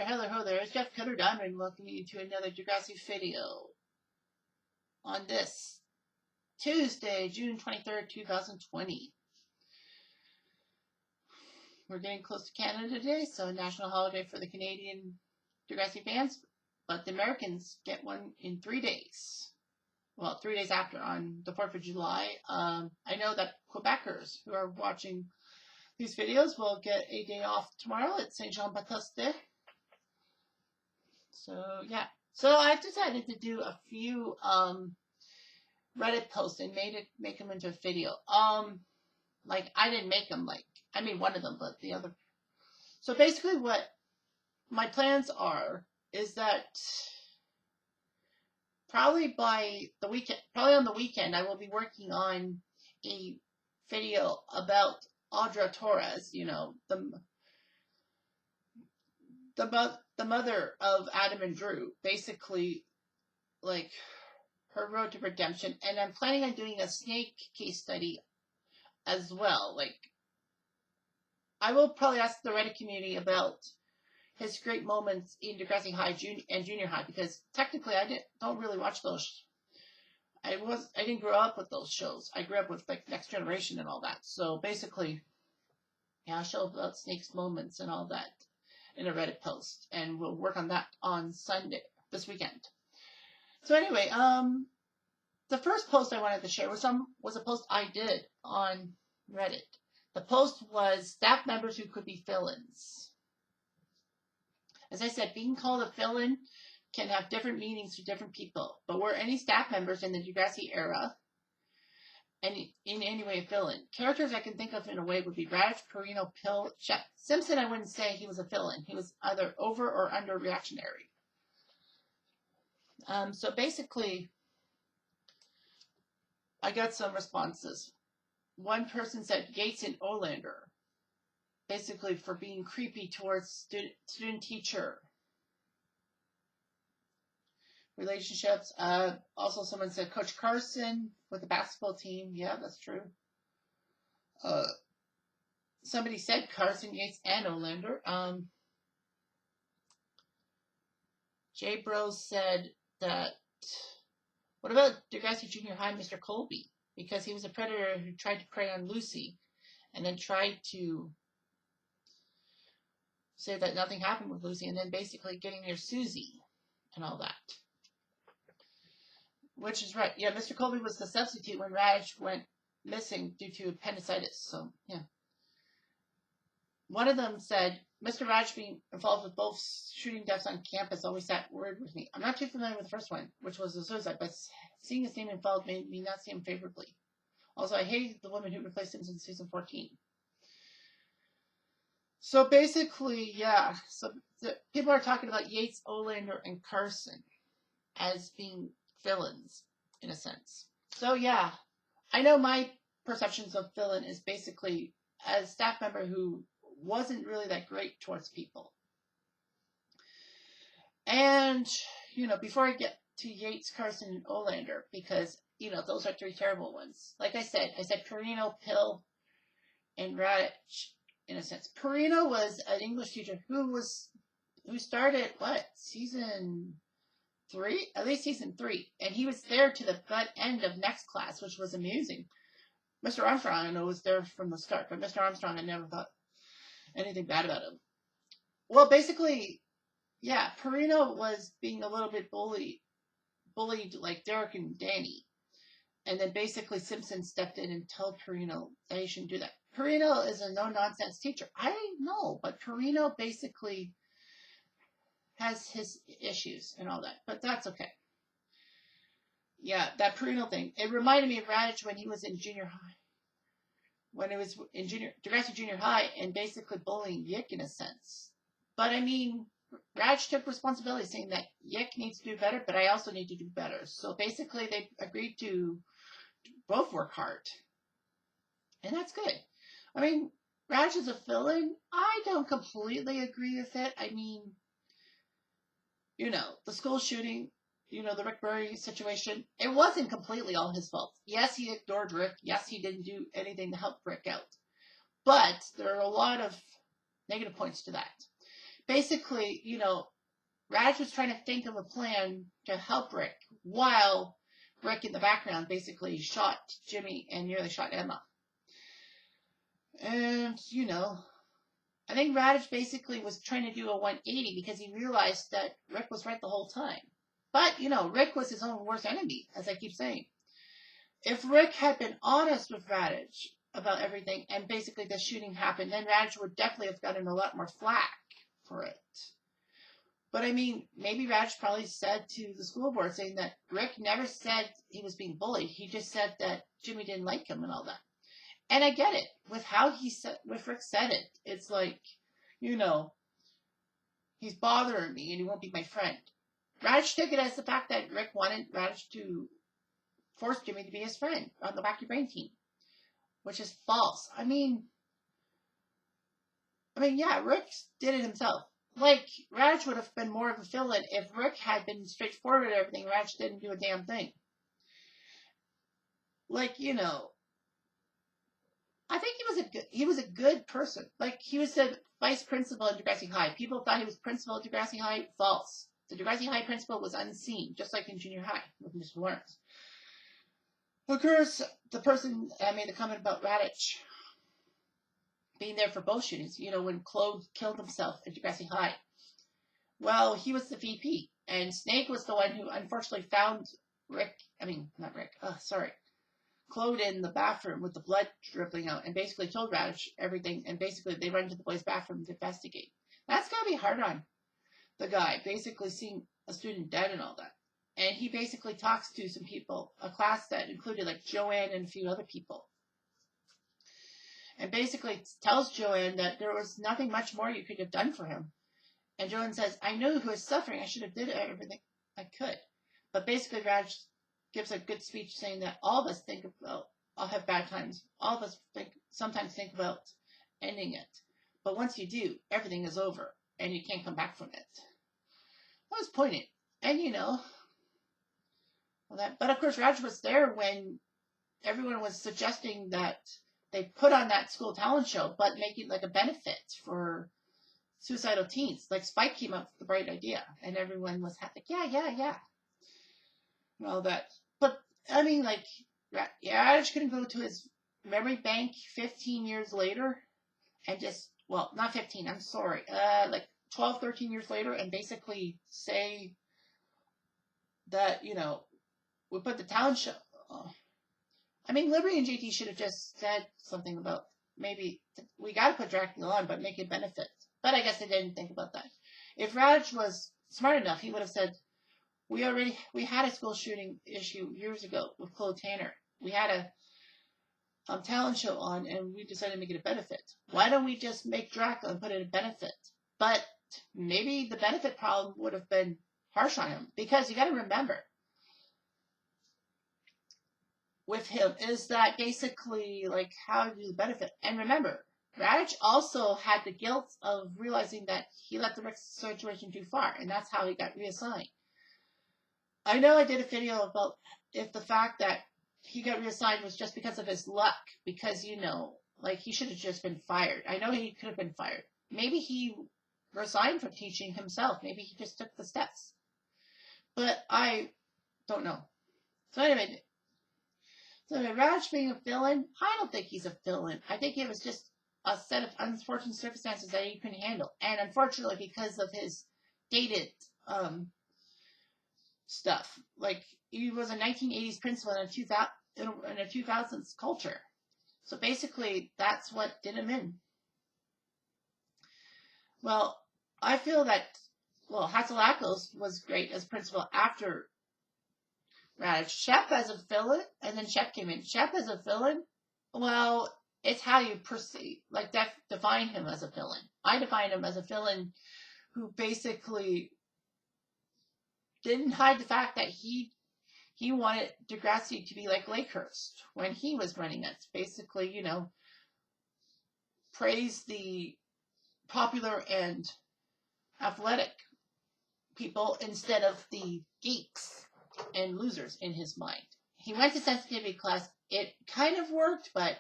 hello there. It's Jeff Cutter Diamond welcoming you to another Degrassi video on this Tuesday, June 23rd, 2020. We're getting close to Canada today, so a national holiday for the Canadian Degrassi fans, but the Americans get one in 3 days. Well, 3 days after, on the 4th of July. I know that Quebecers who are watching these videos will get a day off tomorrow at Saint Jean-Baptiste Day. So, yeah. So, I decided to do a few Reddit posts and make them into a video. Like, I didn't make them, I made one of them, but the other. So, basically what my plans are is that probably by the weekend, probably on the weekend, I will be working on a video about Audra Torres, you know, the mother of Adam and Drew, basically, like, her road to redemption. And I'm planning on doing a snake case study as well. Like, I will probably ask the Reddit community about his great moments in Degrassi High and Junior High, because technically I don't really watch those. I didn't grow up with those shows. I grew up with, like, Next Generation and all that. So basically, yeah, I'll show about Snake's moments and all that in a Reddit post, and we'll work on that on Sunday, this weekend. So anyway, the first post I wanted to share was a post I did on Reddit. The post was staff members who could be fill-ins. As I said, being called a fill-in can have different meanings to different people, but were any staff members in the Degrassi era and in any way a fill-in? Characters I can think of in a way would be Radish, Perino, Pill, Shep. Simpson, I wouldn't say he was a fill-in. He was either over or under reactionary. So basically, I got some responses. One person said Yates and Olander, basically for being creepy towards student-teacher relationships. Also, someone said Coach Carson with the basketball team. Yeah, that's true. Somebody said Carson, Yates, and Olander. Jay Bros said that, what about Degrassi Junior High Mr. Colby? Because he was a predator who tried to prey on Lucy and then tried to say that nothing happened with Lucy, and then basically getting near Susie and all that. Which is right. Yeah, Mr. Colby was the substitute when Raj went missing due to appendicitis. So, yeah. One of them said, Mr. Raj being involved with both shooting deaths on campus always sat word with me. I'm not too familiar with the first one, which was a suicide, but seeing his name involved made me not see him favorably. Also, I hated the woman who replaced him in season 14. So basically, yeah. So people are talking about Yates, Olander, and Carson as being villains, in a sense. So yeah, I know my perceptions of villain is basically as staff member who wasn't really that great towards people. And, you know, before I get to Yates, Carson, and Olander, because, you know, those are three terrible ones. Like I said Perino, Pill, and Radich, in a sense. Perino was an English teacher who started, season 3? At least season 3. And he was there to the butt end of next class, which was amusing. Mr. Armstrong, I know, was there from the start, but Mr. Armstrong, I never thought anything bad about him. Well, basically, yeah, Perino was being a little bit bullied like Derek and Danny. And then basically Simpson stepped in and told Perino that he shouldn't do that. Perino is a no-nonsense teacher. I know, but Perino basically has his issues and all that, but that's okay. Yeah, that Perino thing. It reminded me of Radich when he was in junior high. When it was in Degrassi Junior High, and basically bullying Yick in a sense. But I mean, Radich took responsibility, saying that Yick needs to do better, but I also need to do better. So basically, they agreed to both work hard. And that's good. I mean, Radich is a villain. I don't completely agree with it. I mean, you know, the school shooting, you know, the Rick Murray situation, it wasn't completely all his fault. Yes, he ignored Rick. Yes, he didn't do anything to help Rick out. But there are a lot of negative points to that. basically, Raj was trying to think of a plan to help Rick while Rick in the background basically shot Jimmy and nearly shot Emma. And, I think Raj basically was trying to do a 180 because he realized that Rick was right the whole time. But, Rick was his own worst enemy, as I keep saying. If Rick had been honest with Raj about everything and basically the shooting happened, then Raj would definitely have gotten a lot more flack for it. But I mean, maybe Raj probably said to the school board saying that Rick never said he was being bullied. He just said that Jimmy didn't like him and all that. And I get it. With how with Rick said it, it's like, he's bothering me and he won't be my friend. Raj took it as the fact that Rick wanted Raj to force Jimmy to be his friend on the Wacky Your Brain team, which is false. I mean, yeah, Rick did it himself. Like, Raj would have been more of a villain if Rick had been straightforward with everything. Raj didn't do a damn thing. Like, I think he was a good person. Like, he was the vice principal at Degrassi High. People thought he was principal at Degrassi High. False. The Degrassi High principal was unseen, just like in junior high with Mr. Lawrence. Of course, the person made the comment about Radich being there for both shootings, when Claude killed himself at Degrassi High. Well, he was the VP, and Snake was the one who unfortunately found Claude in the bathroom with the blood dripping out, and basically told Radich everything, and basically they run to the boys' bathroom to investigate. That's gotta be hard on the guy, basically seeing a student dead and all that. And he basically talks to some people, a class that included like Joanne and a few other people. And basically tells Joanne that there was nothing much more you could have done for him. And Joanne says, I knew who was suffering. I should have did everything I could. But basically Raj gives a good speech saying that all of us I'll have bad times. All of us sometimes think about ending it. But once you do, everything is over. And you can't come back from it. That was poignant. And but of course Raj was there when everyone was suggesting that they put on that school talent show, but make it like a benefit for suicidal teens. Like Spike came up with the bright idea, and everyone was like, yeah, and all that. But I mean, like, Raj couldn't go to his memory bank 15 years later, and not 15. I'm sorry, like 12, 13 years later, and basically say that we put the talent show. Liberty and JT should have just said something about maybe we got to put Dracula on, but make it benefit. But I guess they didn't think about that. If Raj was smart enough, he would have said, we had a school shooting issue years ago with Claude Tanner. We had a talent show on, and we decided to make it a benefit. Why don't we just make Dracula and put it a benefit? But maybe the benefit problem would have been harsh on him, because you got to remember, with him is that basically like how to do the benefit. And remember, Radich also had the guilt of realizing that he let the Rick situation too far, and that's how he got reassigned. I know I did a video about if the fact that he got reassigned was just because of his luck, because like he should have just been fired. I know he could have been fired. Maybe he resigned from teaching himself. Maybe he just took the steps. But I don't know. So anyway, Raj being a villain, I don't think he's a villain. I think it was just a set of unfortunate circumstances that he couldn't handle. And unfortunately, because of his dated stuff. Like, he was a 1980s principal in a 2000s culture. So basically, that's what did him in. Well, I feel that, Hatzilakos was great as principal after Radich. Shep as a villain, and then Shep came in. Shep as a villain, well, it's how you perceive, like, define him as a villain. I define him as a villain who basically didn't hide the fact that he wanted Degrassi to be like Lakehurst when he was running it. Basically, praise the popular and athletic people instead of the geeks and losers in his mind. He went to sensitivity class. It kind of worked, but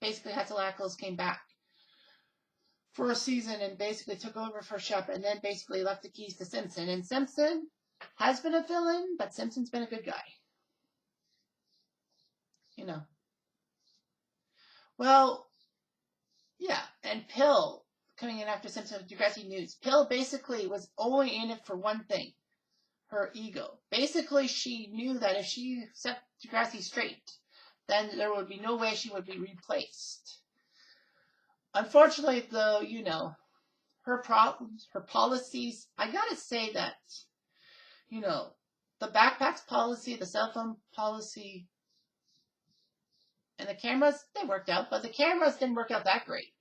basically Hatzilakos came back for a season and basically took over for Shep and then basically left the keys to Simpson. And Simpson has been a villain, but Simpson's been a good guy. You know. Well, yeah. And Pill, coming in after Simpson with Degrassi News. Pill basically was only in it for one thing. Her ego. Basically, she knew that if she set Degrassi straight, then there would be no way she would be replaced. Unfortunately, though, you know, her problems, her policies, I gotta say that, you know, the backpacks policy, the cell phone policy, and the cameras, they worked out, but the cameras didn't work out that great.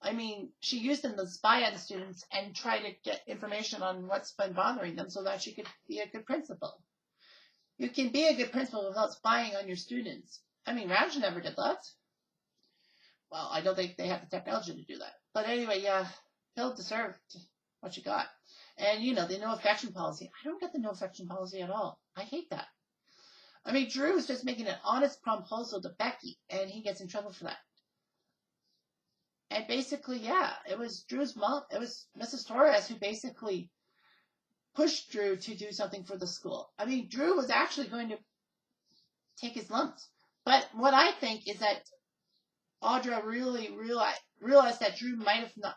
I mean, she used them to spy on the students and try to get information on what's been bothering them so that she could be a good principal. You can be a good principal without spying on your students. I mean, Raj never did that. Well, I don't think they have the technology to do that. But anyway, yeah, Hill deserved what she got. And, you know, the no affection policy. I don't get the no affection policy at all. I hate that. I mean, Drew was just making an honest proposal to Becky, and he gets in trouble for that. And basically, yeah, it was Drew's mom. It was Mrs. Torres who basically pushed Drew to do something for the school. I mean, Drew was actually going to take his lumps. But what I think is that Audra really realized that Drew might have not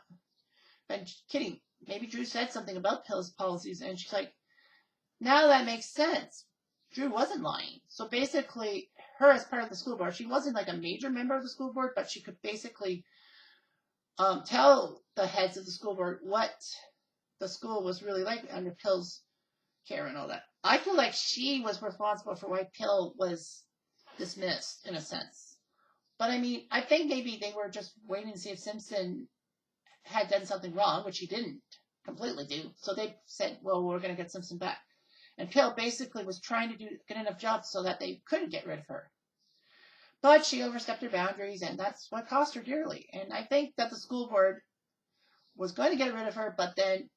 been kidding. Maybe Drew said something about Pill's policies, and she's like, now that makes sense. Drew wasn't lying. So basically, her as part of the school board, she wasn't like a major member of the school board, but she could basically tell the heads of the school board what the school was really like under Pill's care and all that. I feel like she was responsible for why Pill was dismissed, in a sense. But I mean, I think maybe they were just waiting to see if Simpson had done something wrong, which he didn't completely do. So they said, well, we're going to get Simpson back. And Pill basically was trying to get enough jobs so that they couldn't get rid of her. But she overstepped her boundaries, and that's what cost her dearly. And I think that the school board was going to get rid of her, but then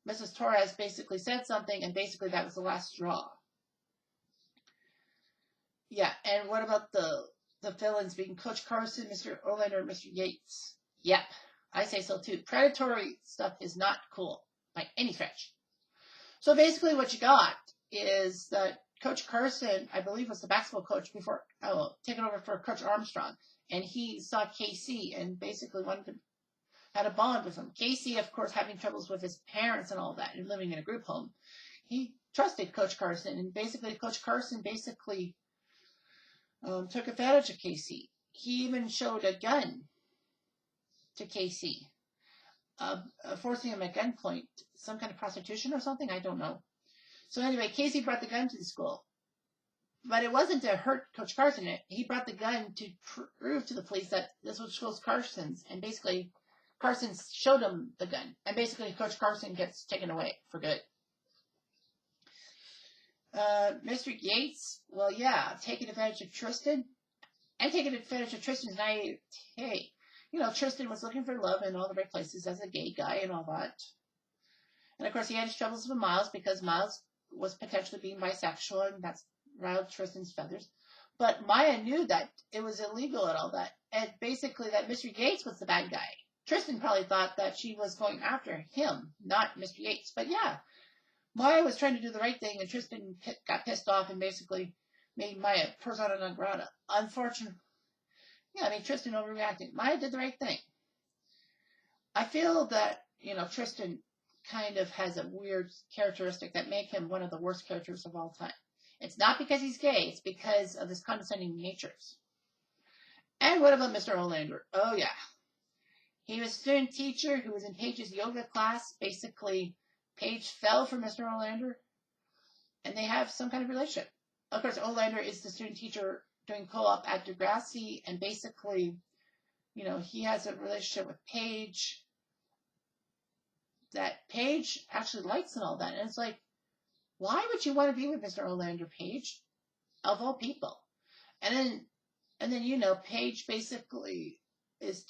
Mrs. Torres basically said something, and basically that was the last straw. Yeah, and what about the villains being Coach Carson, Mr. Olander, and Mr. Yates? Yep, I say so too. Predatory stuff is not cool by any stretch. So basically what you got is that Coach Carson, I believe, was the basketball coach before taking over for Coach Armstrong. And he saw Casey and basically had a bond with him. Casey, of course, having troubles with his parents and all that and living in a group home. He trusted Coach Carson, and basically Coach Carson took advantage of Casey. He even showed a gun to Casey, forcing him at gunpoint, some kind of prostitution or something, I don't know. So anyway, Casey brought the gun to the school. But it wasn't to hurt Coach Carson. He brought the gun to prove to the police that this was Coach Carson's. And basically, Carson showed him the gun. And basically, Coach Carson gets taken away for good. Mr. Yates, well, yeah, taking advantage of Tristan. And taking advantage of Tristan's naivete. You know, Tristan was looking for love in all the right places as a gay guy and all that. And of course, he had his troubles with Miles because Miles was potentially being bisexual, and that's riled Tristan's feathers. But Maya knew that it was illegal and all that. And basically that Mr. Yates was the bad guy. Tristan probably thought that she was going after him, not Mr. Yates. But yeah, Maya was trying to do the right thing, and Tristan got pissed off and basically made Maya persona non grata. Unfortunately, yeah, I mean, Tristan overreacted. Maya did the right thing. I feel that, you know, Tristan kind of has a weird characteristic that make him one of the worst characters of all time. It's not because he's gay, it's because of his condescending natures. And what about Mr. Olander? Oh, yeah. He was a student teacher who was in Paige's yoga class. Basically, Paige fell for Mr. Olander, and they have some kind of relationship. Of course, Olander is the student teacher doing co-op at Degrassi, and basically, you know, he has a relationship with Paige that Paige actually likes and all that. And it's like, why would you want to be with Mr. Olander, Paige? Of all people. And then you know, Paige basically is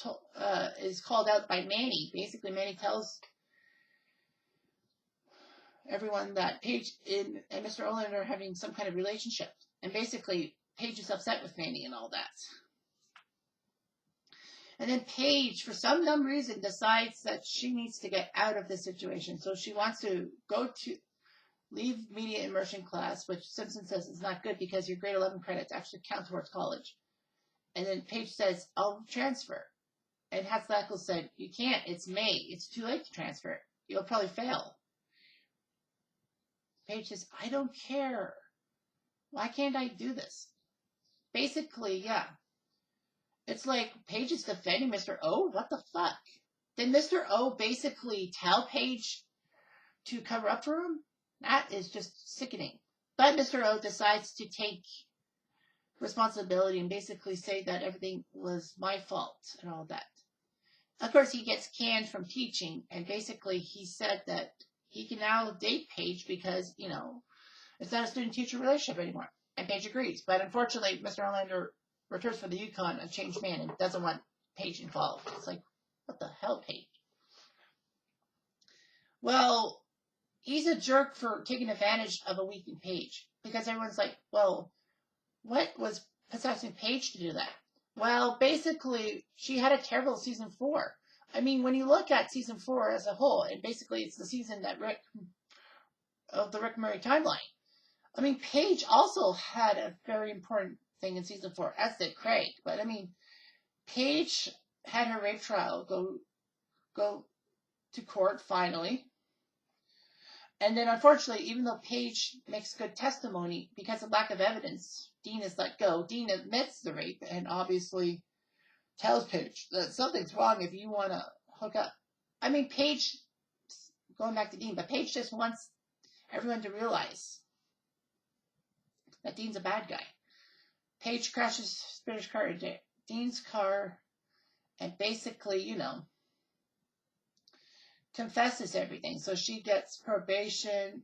called out by Manny. Basically, Manny tells everyone that Paige and Mr. Olander are having some kind of relationship. And basically, Paige is upset with Manny and all that. And then Paige, for some dumb reason, decides that she needs to get out of this situation. So she wants to leave media immersion class, which Simpson says is not good because your grade 11 credits actually count towards college. And then Paige says, I'll transfer. And Hatzlackle said, you can't. It's May. It's too late to transfer. You'll probably fail. Paige says, I don't care. Why can't I do this? Basically, yeah. It's like Paige is defending Mr. O? What the fuck? Did Mr. O basically tell Paige to cover up for him? That is just sickening. But Mr. O decides to take responsibility and basically say that everything was my fault and all that. Of course, he gets canned from teaching, and basically he said that he can now date Paige because, it's not a student-teacher relationship anymore. And Paige agrees. But unfortunately, Mr. Olander returns for the Yukon a changed man and doesn't want Paige involved. It's like, what the hell, Paige? Well, he's a jerk for taking advantage of a weakened Paige. Because everyone's like, well, what was possessing Paige to do that? Well, basically, she had a terrible season 4. I mean, when you look at season 4 as a whole, and basically it's the season of the Rick Murray timeline. I mean, Paige also had a very important thing in season 4, as did Craig. But I mean, Paige had her rape trial go to court finally. And then, unfortunately, even though Paige makes good testimony, because of lack of evidence, Dean is let go. Dean admits the rape and obviously tells Paige that something's wrong if you want to hook up. I mean, Paige, going back to Dean, but Paige just wants everyone to realize that Dean's a bad guy. Paige crashes Spinner's car into Dean's car and basically, confesses everything. So she gets probation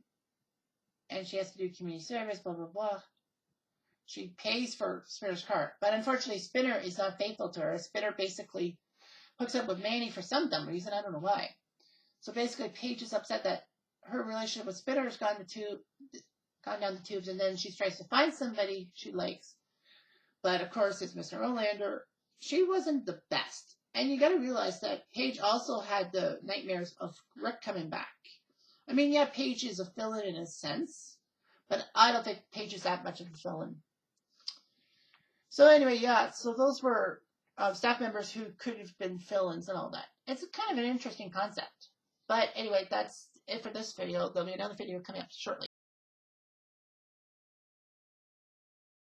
and she has to do community service, blah, blah, blah. She pays for Spinner's car. But unfortunately, Spinner is not faithful to her. Spinner basically hooks up with Manny for some dumb reason. I don't know why. So basically, Paige is upset that her relationship with Spinner has gone down the tubes, and then she tries to find somebody she likes. But of course, it's Mr. Olander. She wasn't the best. And you got to realize that Paige also had the nightmares of Rick coming back. I mean, yeah, Paige is a villain in a sense, but I don't think Paige is that much of a villain. So anyway, yeah, so those were staff members who could have been villains and all that. It's kind of an interesting concept. But anyway, that's it for this video. There'll be another video coming up shortly.